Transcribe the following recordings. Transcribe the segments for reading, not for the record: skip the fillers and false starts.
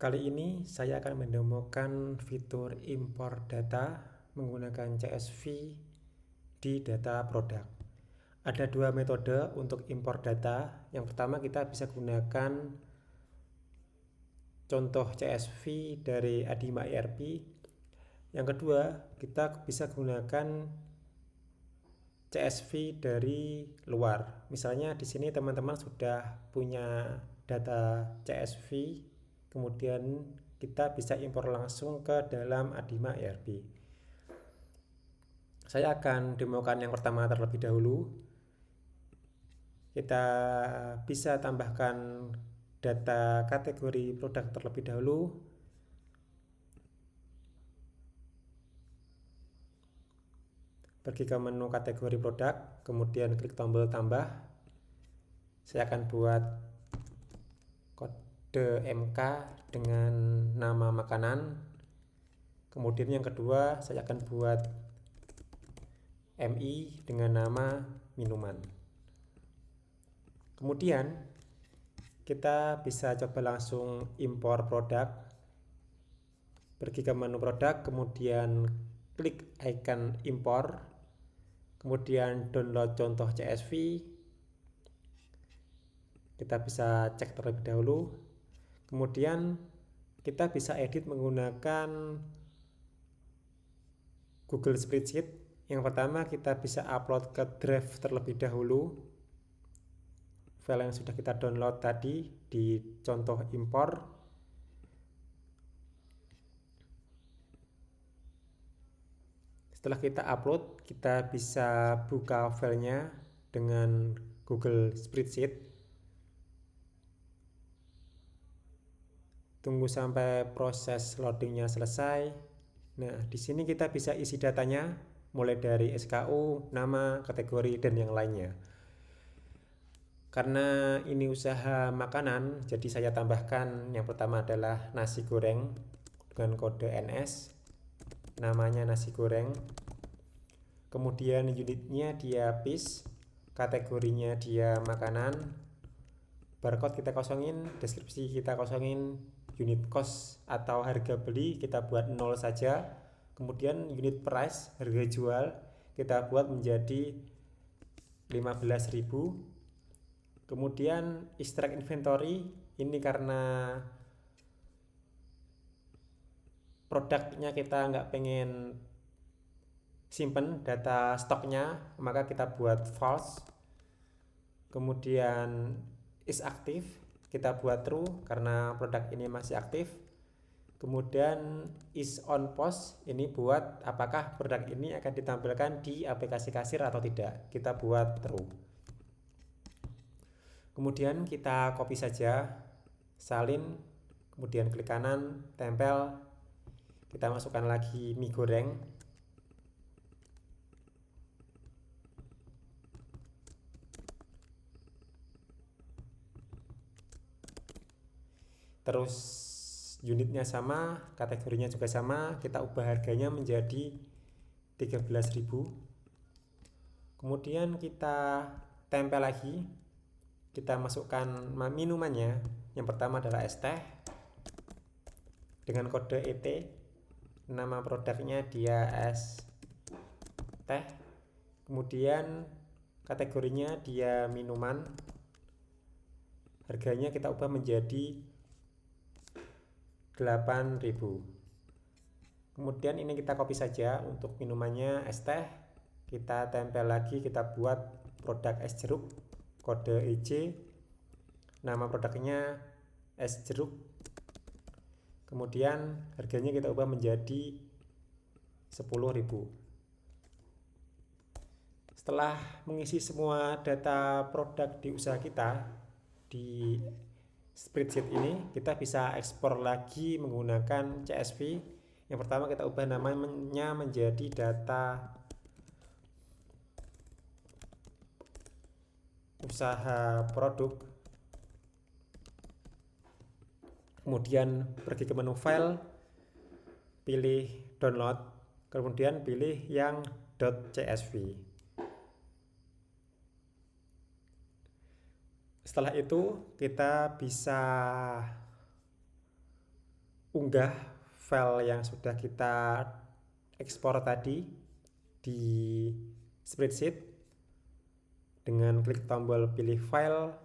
Kali ini saya akan mendemokan fitur impor data menggunakan CSV di data produk. Ada dua metode untuk impor data. Yang pertama, kita bisa gunakan contoh CSV dari Adima ERP. Yang kedua, kita bisa gunakan CSV dari luar. Misalnya di sini teman-teman sudah punya data CSV, kemudian kita bisa impor langsung ke dalam Adima ERP. Saya akan demokan yang pertama terlebih dahulu. Kita bisa tambahkan data kategori produk terlebih dahulu. Pergi ke menu kategori produk, kemudian klik tombol tambah. Saya akan buat kode MK dengan nama makanan. Kemudian yang kedua, saya akan buat MI dengan nama minuman. Kemudian kita bisa coba langsung impor produk. Pergi ke menu produk, kemudian klik icon impor, kemudian download contoh CSV. Kita bisa cek terlebih dahulu. Kemudian kita bisa edit menggunakan Google Spreadsheet. Yang pertama, kita bisa upload ke Drive terlebih dahulu file yang sudah kita download tadi di contoh impor. Setelah kita upload, kita bisa buka filenya dengan Google Spreadsheet. Tunggu sampai proses loadingnya selesai. Nah, di sini kita bisa isi datanya mulai dari SKU, nama, kategori, dan yang lainnya. Karena ini usaha makanan, jadi saya tambahkan yang pertama adalah nasi goreng dengan kode NS. Namanya nasi goreng. Kemudian unitnya dia piece, kategorinya dia makanan. Barcode kita kosongin, deskripsi kita kosongin, unit cost atau harga beli kita buat 0 saja. Kemudian unit price, harga jual, kita buat menjadi 15.000. Kemudian extract inventory, ini karena produknya kita nggak pengen simpen data stoknya, maka kita buat false. Kemudian is aktif, kita buat true karena produk ini masih aktif. Kemudian is on post, ini buat apakah produk ini akan ditampilkan di aplikasi kasir atau tidak, kita buat true. Kemudian kita copy saja, salin, kemudian klik kanan, tempel. Kita masukkan lagi mie goreng. Terus unitnya sama, kategorinya juga sama, kita ubah harganya menjadi 13.000. Kemudian kita tempel lagi, kita masukkan minumannya. Yang pertama adalah es teh dengan kode ET. Nama produknya dia es teh. Kemudian kategorinya dia minuman. Harganya kita ubah menjadi 8.000. Kemudian ini kita copy saja untuk minumannya es teh. Kita tempel lagi, kita buat produk es jeruk, kode EJ. Nama produknya es jeruk. Kemudian harganya kita ubah menjadi 10.000. Setelah mengisi semua data produk di usaha kita di spreadsheet ini, kita bisa ekspor lagi menggunakan CSV. Yang pertama kita ubah namanya menjadi data usaha produk. Kemudian pergi ke menu file, pilih download, kemudian pilih yang .csv. Setelah itu kita bisa unggah file yang sudah kita ekspor tadi di spreadsheet dengan klik tombol pilih file.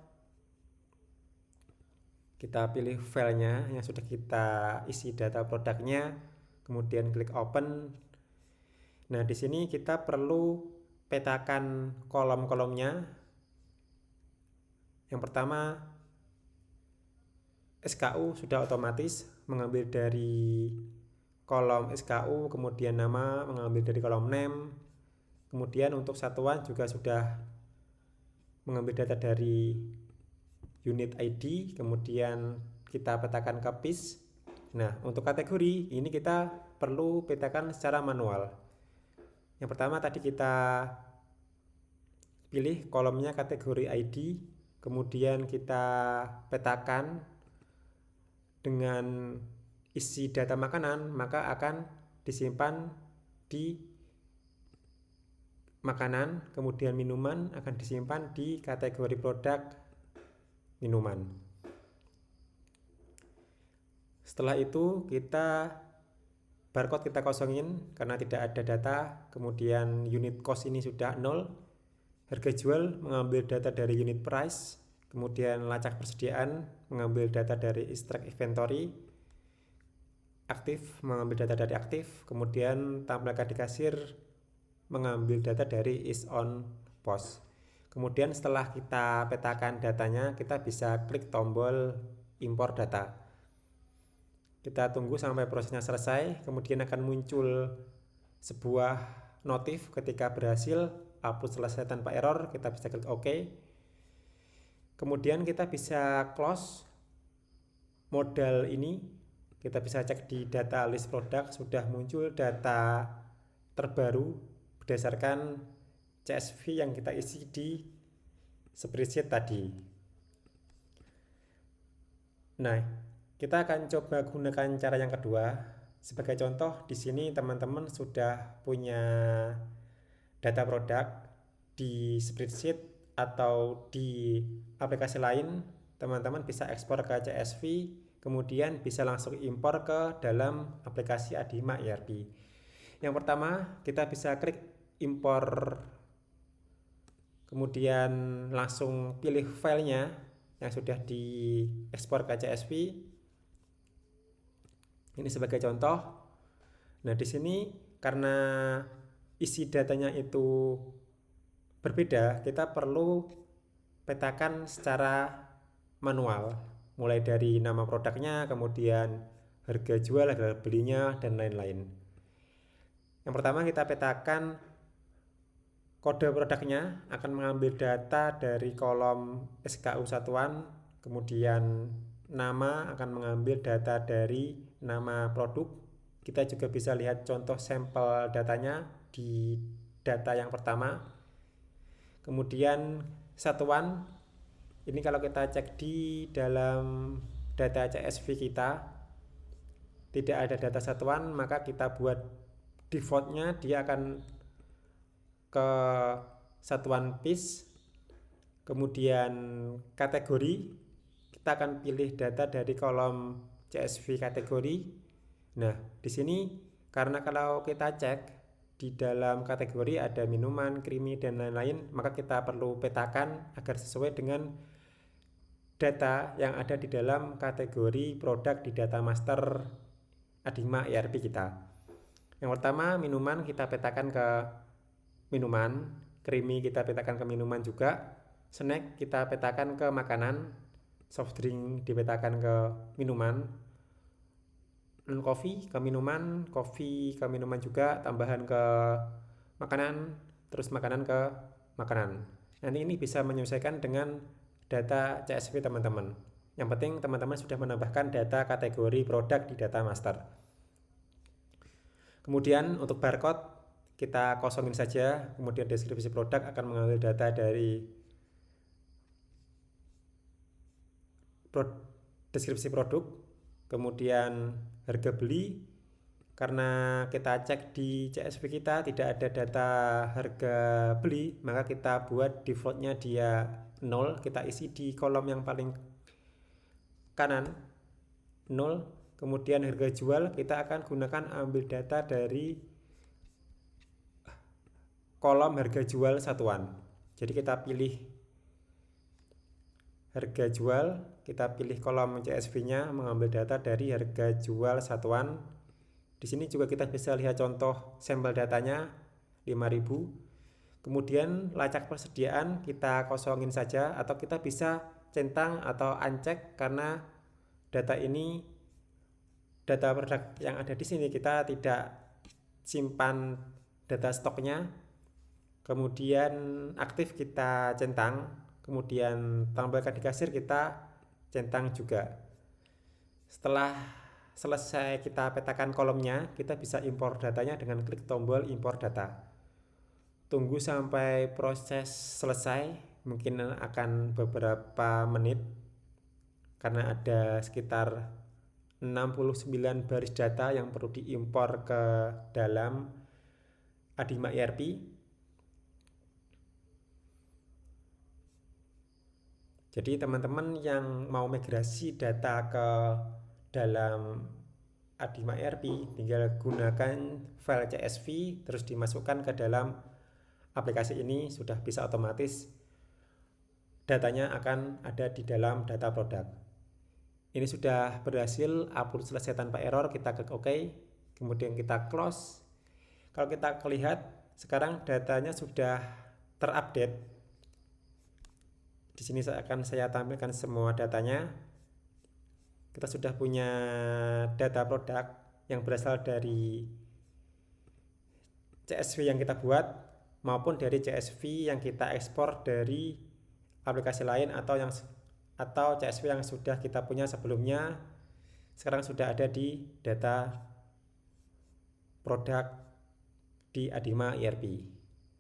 Kita pilih filenya yang sudah kita isi data produknya, kemudian klik open. Nah, di sini kita perlu petakan kolom-kolomnya. Yang pertama, SKU sudah otomatis mengambil dari kolom SKU, kemudian nama mengambil dari kolom name. Kemudian untuk satuan juga sudah mengambil data dari unit ID, kemudian kita petakan ke piece. Nah, untuk kategori ini kita perlu petakan secara manual. Yang pertama tadi kita pilih kolomnya kategori ID, kemudian kita petakan dengan isi data makanan, maka akan disimpan di makanan, kemudian minuman akan disimpan di kategori produk minuman. Setelah itu kita barcode kita kosongin karena tidak ada data, kemudian unit cost ini sudah 0, harga jual mengambil data dari unit price, kemudian lacak persediaan mengambil data dari extract inventory, aktif mengambil data dari aktif, kemudian tampilkan di kasir mengambil data dari is on post. Kemudian setelah kita petakan datanya, kita bisa klik tombol impor data. Kita tunggu sampai prosesnya selesai, kemudian akan muncul sebuah notif ketika berhasil upload selesai tanpa error. Kita bisa klik OK. Kemudian kita bisa close modal ini. Kita bisa cek di data list produk, sudah muncul data terbaru berdasarkan CSV yang kita isi di spreadsheet tadi. Nah, kita akan coba gunakan cara yang kedua. Sebagai contoh, di sini teman-teman sudah punya data produk di spreadsheet atau di aplikasi lain. Teman-teman bisa ekspor ke CSV, kemudian bisa langsung impor ke dalam aplikasi Adima ERP. Yang pertama, kita bisa klik impor, kemudian langsung pilih filenya yang sudah diekspor ke CSV. Ini sebagai contoh. Nah, di sini karena isi datanya itu berbeda, kita perlu petakan secara manual, mulai dari nama produknya, kemudian harga jual, harga belinya, dan lain-lain. Yang pertama kita petakan kode produknya, akan mengambil data dari kolom SKU satuan, kemudian nama akan mengambil data dari nama produk. Kita juga bisa lihat contoh sampel datanya di data yang pertama. Kemudian satuan, ini kalau kita cek di dalam data CSV kita tidak ada data satuan, maka kita buat defaultnya dia akan ke satuan piece. Kemudian kategori, kita akan pilih data dari kolom CSV kategori. Nah, di sini karena kalau kita cek di dalam kategori ada minuman, creamy, dan lain-lain, maka kita perlu petakan agar sesuai dengan data yang ada di dalam kategori produk di data master Adima ERP kita. Yang pertama minuman kita petakan ke minuman, creamy kita petakan ke minuman juga, snack kita petakan ke makanan, soft drink dipetakan ke minuman, non-coffee ke minuman, coffee ke minuman juga, tambahan ke makanan, terus makanan ke makanan. Nanti ini bisa menyesuaikan dengan data CSV teman-teman. Yang penting teman-teman sudah menambahkan data kategori produk di data master. Kemudian untuk barcode kita kosongin saja, kemudian deskripsi produk akan mengambil data dari deskripsi produk, kemudian harga beli. Karena kita cek di CSV kita tidak ada data harga beli, maka kita buat defaultnya dia 0, kita isi di kolom yang paling kanan 0. Kemudian harga jual kita akan gunakan ambil data dari kolom harga jual satuan. Jadi kita pilih harga jual, kita pilih kolom CSV-nya, mengambil data dari harga jual satuan. Di sini juga kita bisa lihat contoh sampel datanya 5.000. Kemudian lacak persediaan kita kosongin saja, atau kita bisa centang atau uncheck karena data ini, data produk yang ada di sini kita tidak simpan data stoknya. Kemudian aktif kita centang, kemudian tambahkan di kasir kita centang juga. Setelah selesai kita petakan kolomnya, kita bisa impor datanya dengan klik tombol impor data. Tunggu sampai proses selesai, mungkin akan beberapa menit karena ada sekitar 69 baris data yang perlu diimpor ke dalam Adima ERP. Jadi teman-teman yang mau migrasi data ke dalam Adima ERP tinggal gunakan file CSV terus dimasukkan ke dalam aplikasi ini, sudah bisa otomatis datanya akan ada di dalam data produk. Ini sudah berhasil upload selesai tanpa error, kita klik OK, kemudian kita close. Kalau kita lihat sekarang datanya sudah terupdate. Di sini akan saya tampilkan semua datanya. Kita sudah punya data produk yang berasal dari CSV yang kita buat maupun dari CSV yang kita ekspor dari aplikasi lain atau CSV yang sudah kita punya sebelumnya, sekarang sudah ada di data produk di Adima ERP.